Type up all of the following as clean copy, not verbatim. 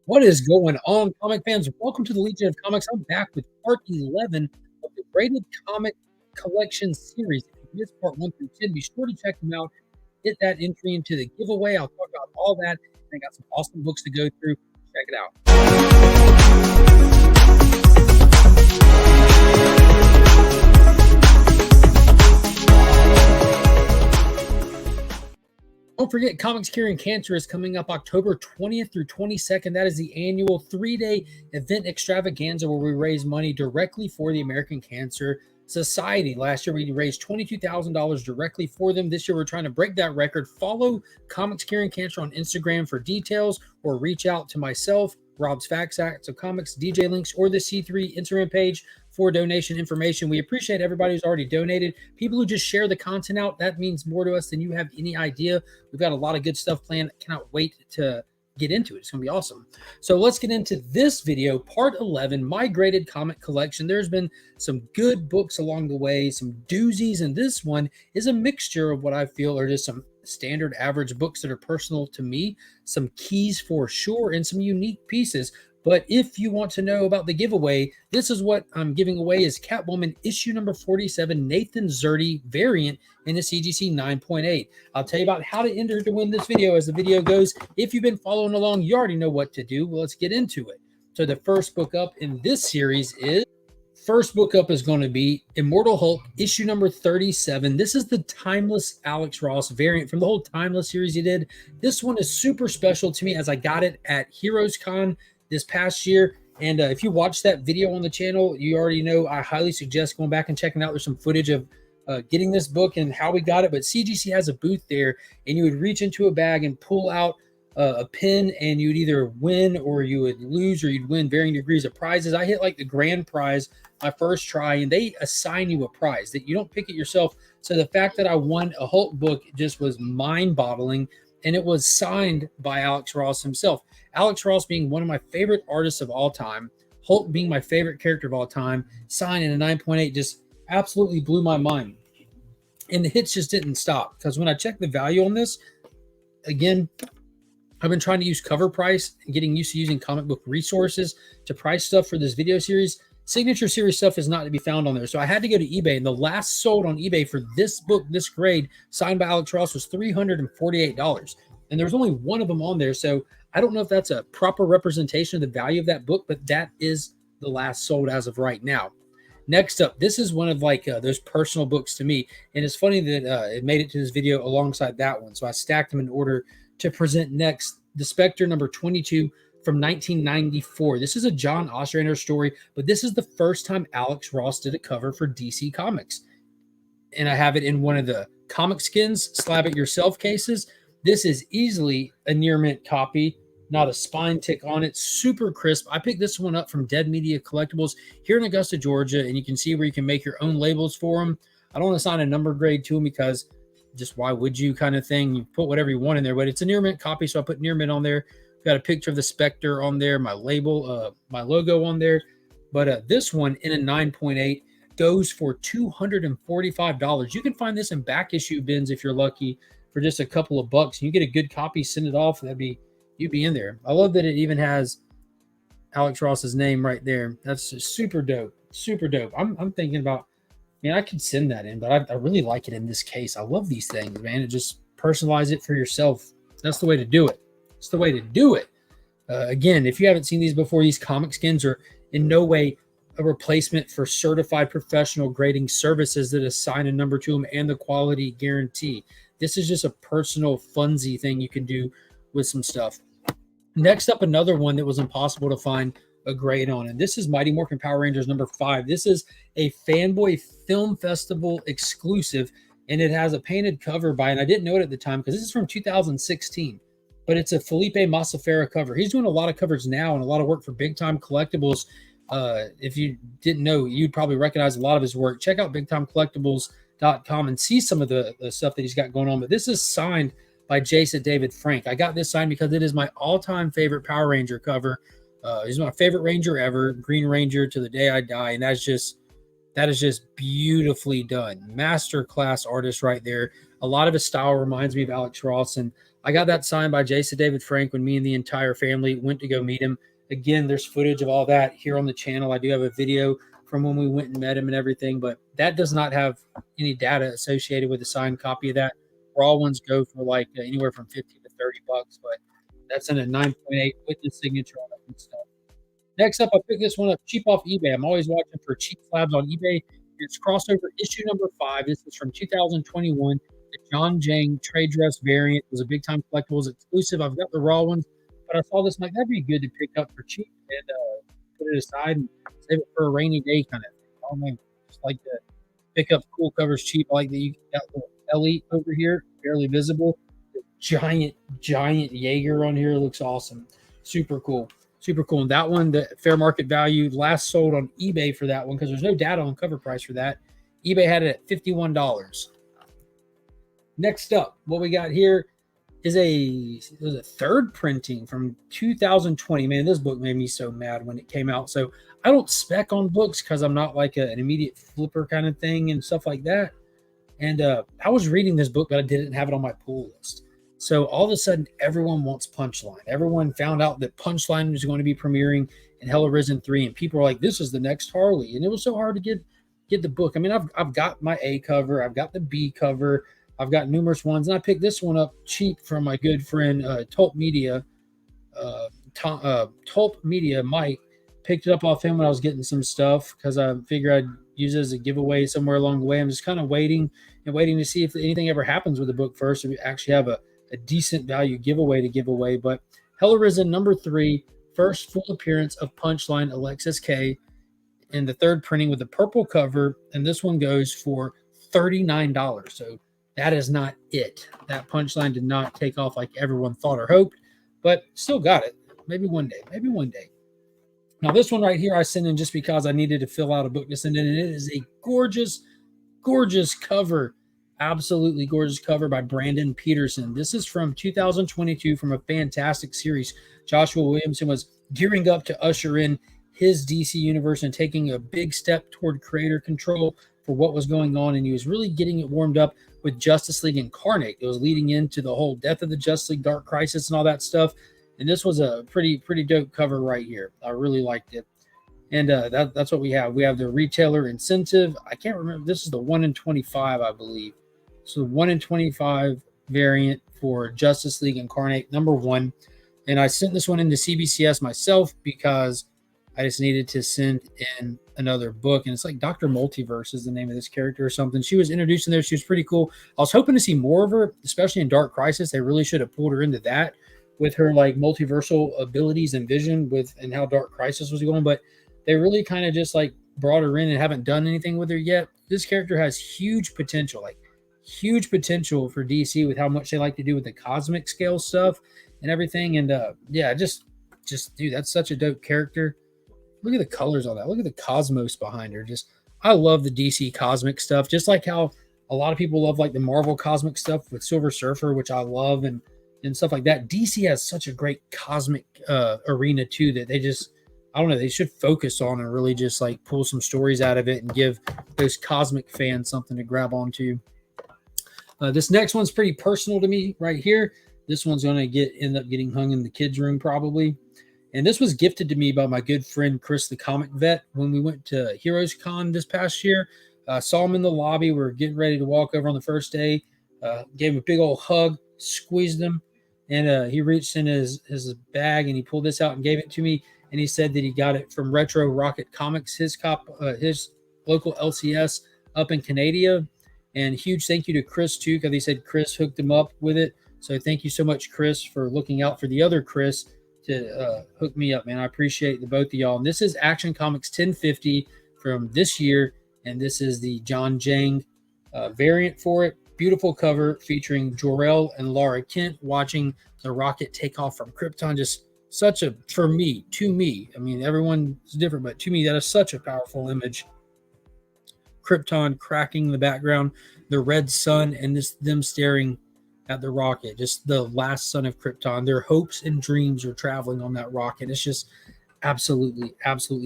What is going on, comic fans? Welcome to the Legion of Comics. I'm back with part 11 of the Graded Comic Collection series. If you missed part 1 through 10, be sure to check them out. Hit that entry into the giveaway. I'll talk about all that. I got some awesome books to go through. Check it out. Don't forget, Comics Curing Cancer is coming up October 20th through 22nd. That is the annual 3-day event extravaganza where we raise money directly for the American Cancer Society. Last year, we raised $22,000 directly for them. This year, we're trying to break that record. Follow Comics Curing Cancer on Instagram for details, or reach out to myself, Rob's Facts Acts of Comics, DJ Links, or the C3 Instagram page for donation information. We appreciate everybody who's already donated. People who just share the content out, that means more to us than you have any idea. We've got a lot of good stuff planned. Cannot wait to get into it. It's going to be awesome. So let's get into this video, part 11, my graded comic collection. There's been some good books along the way, some doozies, and this one is a mixture of what I feel are just some standard average books that are personal to me, some keys for sure, and some unique pieces. But if you want to know about the giveaway, this is what I'm giving away: is Catwoman issue number 47, Nathan Zerdy variant in the CGC 9.8. I'll tell you about how to enter to win this video as the video goes. If you've been following along, you already know what to do. Well, let's get into it. So the first book up in this series is going to be Immortal Hulk, issue number 37. This is the Timeless Alex Ross variant from the whole Timeless series he did. This one is super special to me as I got it at Heroes Con this past year. And if you watched that video on the channel, you already know I highly suggest going back and checking out. There's some footage of getting this book and how we got it. But CGC has a booth there, and you would reach into a bag and pull out a pin, and you'd either win or you would lose, or you'd win varying degrees of prizes. I hit like the grand prize my first try, and they assign you a prize that you don't pick it yourself. So the fact that I won a Hulk book just was mind-boggling, and it was signed by Alex Ross himself. Alex Ross being one of my favorite artists of all time, Hulk being my favorite character of all time, signed in a 9.8 just absolutely blew my mind. And the hits just didn't stop, because when I checked the value on this, again, I've been trying to use cover price and getting used to using comic book resources to price stuff for this video series. Signature series stuff is not to be found on there. So I had to go to eBay, and the last sold on eBay for this book, this grade, signed by Alex Ross, was $348. And there's only one of them on there. So I don't know if that's a proper representation of the value of that book, but that is the last sold as of right now. Next up, this is one of like those personal books to me. And it's funny that it made it to this video alongside that one. So I stacked them in order to present next. The Spectre number 22 from 1994. This is a John Ostrander story, but this is the first time Alex Ross did a cover for DC Comics. And I have it in one of the Comic Skins Slab It Yourself cases. This is easily a near mint copy, not a spine tick on it, super crisp. I picked this one up from Dead Media Collectibles here in Augusta, Georgia, and you can see where you can make your own labels for them. I don't want to assign a number grade to them because just why would you kind of thing. You put whatever you want in there, but it's a near mint copy, so I put near mint on there. Got a picture of the Spectre on there, my label, my logo on there. But this one in a 9.8 goes for $245. You can find this in back issue bins if you're lucky for just a couple of bucks. You get a good copy, send it off. You'd be in there. I love that it even has Alex Ross's name right there. That's just super dope. Super dope. I'm thinking about, man, I could send that in, but I really like it in this case. I love these things, man. It just personalize it for yourself. That's the way to do it. It's the way to do it. Again, if you haven't seen these before, these Comic Skins are in no way a replacement for certified professional grading services that assign a number to them and the quality guarantee. This is just a personal funsy thing you can do with some stuff. Next up, another one that was impossible to find a grade on, and this is Mighty Morphin Power Rangers number 5. This is a Fanboy Film Festival exclusive, and it has a painted cover by, and I didn't know it at the time because this is from 2016. But it's a Felipe Masafera cover. He's doing a lot of covers now and a lot of work for Big Time Collectibles. If you didn't know, you'd probably recognize a lot of his work. Check out BigTimeCollectibles.com and see some of the stuff that he's got going on. But this is signed by Jason David Frank. I got this signed because it is my all-time favorite Power Ranger cover. He's my favorite Ranger ever, Green Ranger to the day I die. And that is just beautifully done. Masterclass artist right there. A lot of his style reminds me of Alex Ross, and I got that signed by Jason David Frank when me and the entire family went to go meet him. Again, there's footage of all that here on the channel. I do have a video from when we went and met him and everything, but that does not have any data associated with a signed copy of that. Raw ones go for like anywhere from 50 to 30 bucks, but that's in a 9.8 with the signature on it and stuff. Next up, I picked this one up cheap off eBay. I'm always watching for cheap slabs on eBay. It's crossover issue number 5. This is from 2021. The John Jang trade dress variant. It was a big time collectibles exclusive. I've got the raw ones, but I saw this, like, that'd be good to pick up for cheap and put it aside and save it for a rainy day kind of thing. I don't know, just like to pick up cool covers cheap. I like that you got the Elite over here, barely visible. The giant Jaeger on here looks awesome. Super cool. Super cool. And that one, the fair market value, last sold on eBay for that one, because there's no data on cover price for that. eBay had it at $51. Next up, what we got here is a third printing from 2020. Man, this book made me so mad when it came out. So I don't spec on books because I'm not like an immediate flipper kind of thing and stuff like that. And I was reading this book, but I didn't have it on my pull list. So all of a sudden, everyone wants Punchline. Everyone found out that Punchline was going to be premiering in Hell Arisen 3, and people were like, "This is the next Harley." And it was so hard to get the book. I mean, I've got my A cover, I've got the B cover, I've got numerous ones, and I picked this one up cheap from my good friend Tulp Media. Tulp Media Mike picked it up off him when I was getting some stuff because I figured I'd use it as a giveaway somewhere along the way. I'm just kind of waiting to see if anything ever happens with the book first, if we actually have a decent value giveaway to give away. But Hell Arisen number 3, first full appearance of Punchline Alexis K in the third printing with the purple cover, and this one goes for $39. So that is not it. That Punchline did not take off like everyone thought or hoped, but still got it. Maybe one day. Maybe one day. Now this one right here I sent in just because I needed to fill out a book to send in, and it is a gorgeous, gorgeous cover. Absolutely gorgeous cover by Brandon Peterson. This is from 2022 from a fantastic series. Joshua Williamson was gearing up to usher in his DC universe and taking a big step toward creator control for what was going on, and he was really getting it warmed up with Justice League Incarnate. It was leading into the whole death of the Justice League, Dark Crisis, and all that stuff. And this was a pretty dope cover right here. I really liked it. And that's what we have. We have the retailer incentive. I can't remember. This is the 1 in 25, I believe. So the 1 in 25 variant for Justice League Incarnate number 1. And I sent this one into CBCS myself because I just needed to send in another book. And it's like Dr. Multiverse is the name of this character or something. She was introduced in there. She was pretty cool. I was hoping to see more of her, especially in Dark Crisis. They really should have pulled her into that with her like multiversal abilities and vision and how Dark Crisis was going. But they really kind of just like brought her in and haven't done anything with her yet. This character has huge potential, like huge potential for DC with how much they like to do with the cosmic scale stuff and everything. And yeah, just dude, that's such a dope character. Look at the colors on that. Look at the cosmos behind her. I love the DC cosmic stuff, just like how a lot of people love like the Marvel cosmic stuff with Silver Surfer, which I love, and stuff like that. DC has such a great cosmic arena too that I don't know, they should focus on and really just like pull some stories out of it and give those cosmic fans something to grab onto. This next one's pretty personal to me right here. This one's going to end up getting hung in the kids' room probably. And this was gifted to me by my good friend Chris, the comic vet, when we went to Heroes Con this past year. Saw him in the lobby. We were getting ready to walk over on the first day. Gave him a big old hug, squeezed him, and he reached in his bag and he pulled this out and gave it to me. And he said that he got it from Retro Rocket Comics, his local LCS up in Canada. And huge thank you to Chris too, because he said Chris hooked him up with it. So thank you so much, Chris, for looking out for the other Chris to hook me up, man. I appreciate the both of y'all. And this is Action Comics 1050 from this year, and this is the John Jang variant for it. Beautiful cover featuring Jor-El and Lara Kent watching the rocket take off from Krypton. Just such a, to me, I mean, everyone's different, but to me, that is such a powerful image. Krypton cracking the background, the red sun, and them staring at the rocket, just the last son of Krypton. Their hopes and dreams are traveling on that rocket. It's just absolutely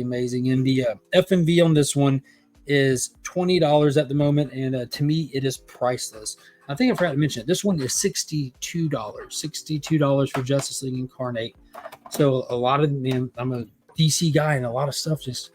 amazing. And the FMV on this one is $20 at the moment, and to me, it is priceless. I think I forgot to mention it. This one is $62 for Justice League Incarnate. So a lot of them, I'm a DC guy, and a lot of stuff just,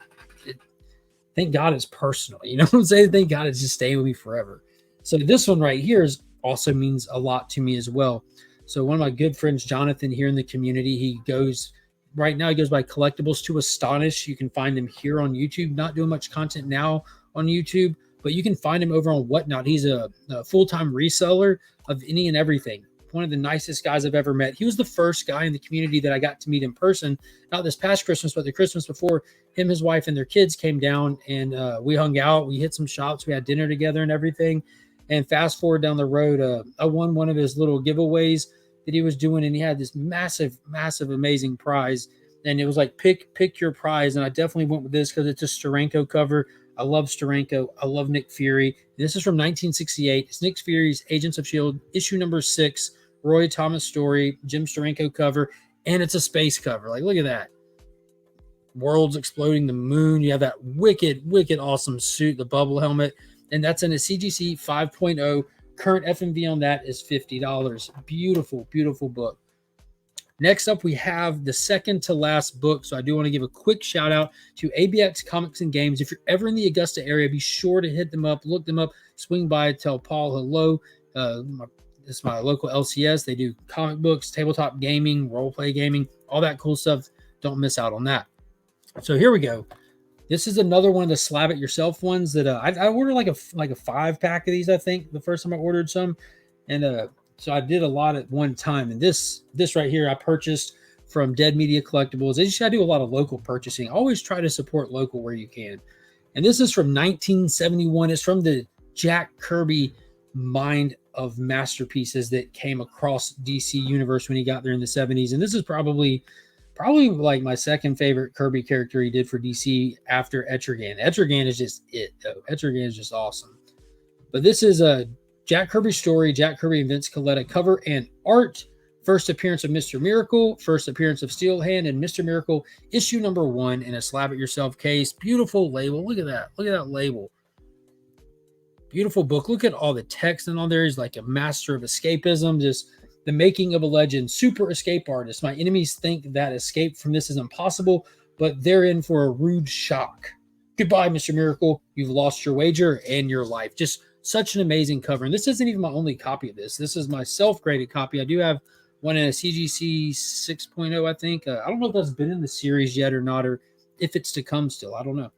thank God it's personal. You know what I'm saying? Thank God it's just staying with me forever. So this one right here also means a lot to me as well. So one of my good friends, Jonathan, here in the community, he goes by Collectables to Astonish. You can find him here on YouTube. Not doing much content now on YouTube, but you can find him over on Whatnot. He's a full-time reseller of any and everything. One of the nicest guys I've ever met. He was the first guy in the community that I got to meet in person, not this past Christmas, but the Christmas before. Him, his wife, and their kids came down, and we hung out. We hit some shops. We had dinner together and everything. And fast forward down the road, I won one of his little giveaways that he was doing, and he had this massive, amazing prize. And it was like, pick your prize. And I definitely went with this because it's a Steranko cover. I love Steranko. I love Nick Fury. This is from 1968. It's Nick Fury's Agents of S.H.I.E.L.D. issue number 6, Roy Thomas story, Jim Steranko cover, and it's a space cover. Like, look at that. Worlds exploding, the moon. You have that wicked awesome suit, the bubble helmet. And that's in a CGC 5.0. Current FMV on that is $50. Beautiful book. Next up, we have the second to last book. So I do want to give a quick shout out to ABX Comics and Games. If you're ever in the Augusta area, be sure to hit them up, look them up, swing by, tell Paul hello. This is my local LCS. They do comic books, tabletop gaming, role-play gaming, all that cool stuff. Don't miss out on that. So here we go. This is another one of the slab it yourself ones that I ordered like a 5-pack of these, I think, the first time I ordered some. And so I did a lot at one time. And this right here I purchased from Dead Media Collectibles. I just got to do a lot of local purchasing. Always try to support local where you can. And this is from 1971. It's from the Jack Kirby mind of masterpieces that came across DC Universe when he got there in the 70s. And this is probably like my second favorite Kirby character he did for DC after Etrigan. Etrigan is just it, though. Etrigan is just awesome. But this is a Jack Kirby story, Jack Kirby and Vince Colletta cover and art. First appearance of Mr. Miracle, first appearance of Steel Hand, and Mr. Miracle issue number 1 in a slab it yourself case. Beautiful label. Look at that. Look at that label. Beautiful book. Look at all the text and on there. He's like a master of escapism. Just the making of a legend. Super escape artist. My enemies think that escape from this is impossible, but they're in for a rude shock. Goodbye, Mr. Miracle. You've lost your wager and your life. Just such an amazing cover. And this isn't even my only copy of this. This is my self-graded copy. I do have one in a CGC 6.0, I think. I don't know if that's been in the series yet or not, or if it's to come still. I don't know.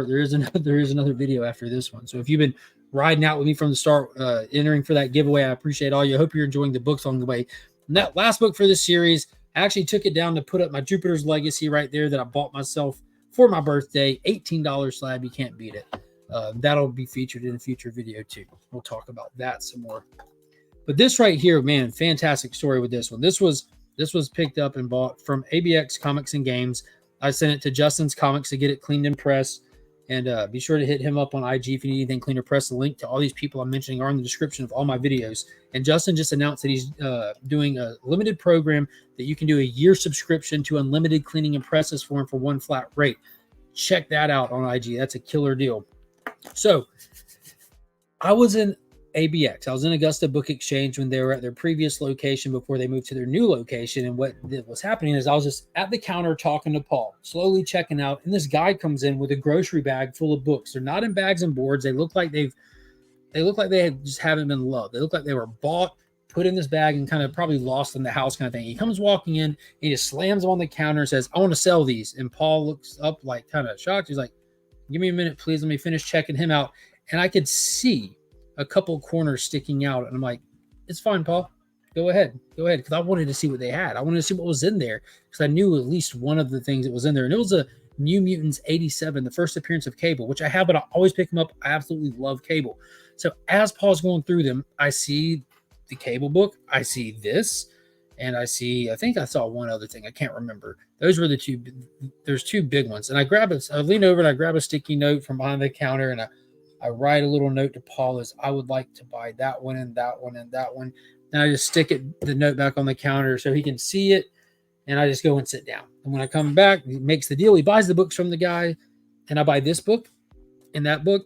There is another video after this one. So if you've been riding out with me from the start, entering for that giveaway, I appreciate all you. I hope you're enjoying the books along the way. And that last book for this series, I actually took it down to put up my Jupiter's Legacy right there that I bought myself for my birthday. $18 slab. You can't beat it. That'll be featured in a future video too. We'll talk about that some more. But this right here, man, fantastic story with this one. This was picked up and bought from ABX Comics and Games. I sent it to JustinComicx to get it cleaned and pressed. And be sure to hit him up on IG if you need anything clean or press. The link to all these people I'm mentioning are in the description of all my videos. And Justin just announced that he's doing a limited program that you can do a year subscription to unlimited cleaning and presses for him for one flat rate. Check that out on IG. That's a killer deal. So I was in ABX. I was in Augusta Book Exchange when they were at their previous location before they moved to their new location. And what was happening is I was just at the counter talking to Paul, slowly checking out. And this guy comes in with a grocery bag full of books. They're not in bags and boards. They look like they just haven't been loved. They look like they were bought, put in this bag, and kind of probably lost in the house kind of thing. He comes walking in, he just slams them on the counter and says, "I want to sell these." And Paul looks up like kind of shocked. He's like, "Give me a minute, please. Let me finish checking him out." And I could see a couple corners sticking out. And I'm like, "It's fine, Paul. Go ahead. Go ahead." Because I wanted to see what they had. I wanted to see what was in there because I knew at least one of the things that was in there. And it was a New Mutants 87, the first appearance of Cable, which I have, but I always pick them up. I absolutely love Cable. So as Paul's going through them, I see the Cable book. I see this. And I think I saw one other thing. I can't remember. Those were the two. There's two big ones. And I lean over and I grab a sticky note from behind the counter and I write a little note to Paul as I would like to buy that one and that one and that one. And I just stick the note back on the counter so he can see it. And I just go and sit down. And when I come back, he makes the deal. He buys the books from the guy. And I buy this book in that book.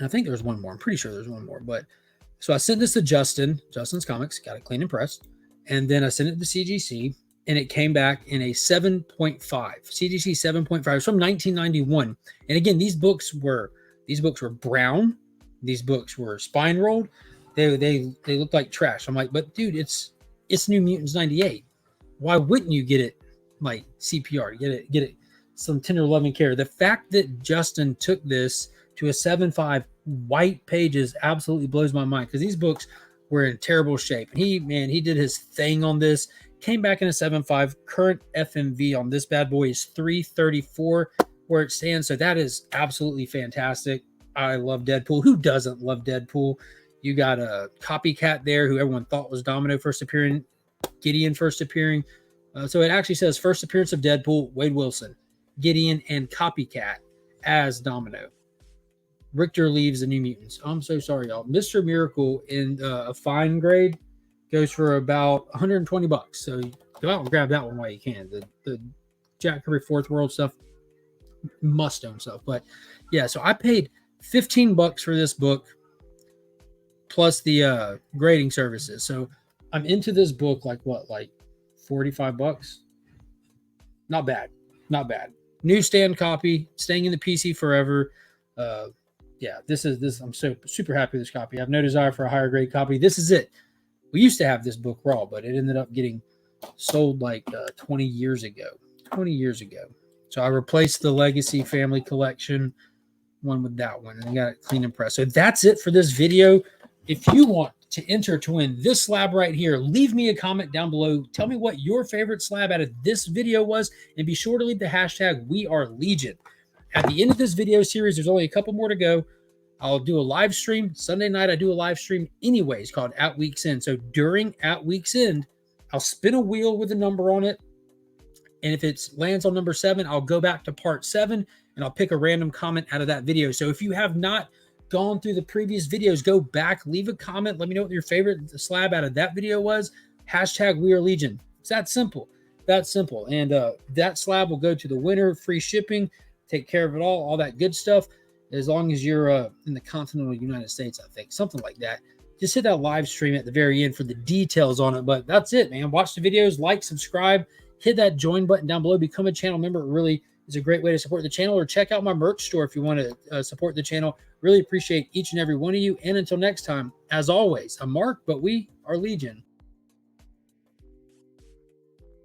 I think there's one more. I'm pretty sure there's one more. But so I sent this to Justin's Comics, got it clean and pressed. And then I sent it to CGC, and it came back in a 7.5. CGC 7.5. It's from 1991. And again, these books were brown. These books were spine rolled. They look like trash. I'm like, but dude, it's New Mutants 98. Why wouldn't you get it like CPR? Get it some tender loving care. The fact that Justin took this to a 7.5 white pages absolutely blows my mind, because these books were in terrible shape. He did his thing on this. Came back in a 7.5. Current FMV on this bad boy is 334 where it stands. So that is absolutely fantastic. I love Deadpool. Who doesn't love Deadpool? You got a Copycat there, who everyone thought was Domino first appearing, Gideon first appearing. So it actually says first appearance of Deadpool, Wade Wilson, Gideon, and Copycat as Domino. Richter leaves the New Mutants. I'm so sorry, y'all. Mr. Miracle in a fine grade goes for about $120. So go out and grab that one while you can. The Jack Kirby Fourth World stuff, must own stuff. But yeah, so I paid $15 for this book plus the grading services. So I'm into this book like $45. Not bad. Newsstand copy, staying in the PC forever. Yeah, this. I'm so super happy with this copy. I have no desire for a higher grade copy. This is it. We used to have this book raw, but it ended up getting sold like 20 years ago. So I replaced the Legacy Family Collection one with that one, and I got it clean and pressed. So that's it for this video. If you want to enter to win this slab right here, leave me a comment down below. Tell me what your favorite slab out of this video was, and be sure to leave the hashtag #WeAreLegion. At the end of this video series, there's only a couple more to go. I'll do a live stream. Sunday night, I do a live stream anyways called At Week's End. So during At Week's End, I'll spin a wheel with a number on it. And if it lands on number 7, I'll go back to part 7 and I'll pick a random comment out of that video. So if you have not gone through the previous videos, go back, leave a comment. Let me know what your favorite slab out of that video was. Hashtag #WeAreLegion. It's that simple. And that slab will go to the winner, free shipping, take care of it all that good stuff. As long as you're in the continental United States, I think, something like that. Just hit that live stream at the very end for the details on it. But that's it, man. Watch the videos, like, subscribe, hit that join button down below, become a channel member. It really is a great way to support the channel, or check out my merch store if you want to support the channel. Really appreciate each and every one of you. And until next time, as always, I'm Mark, but we are Legion.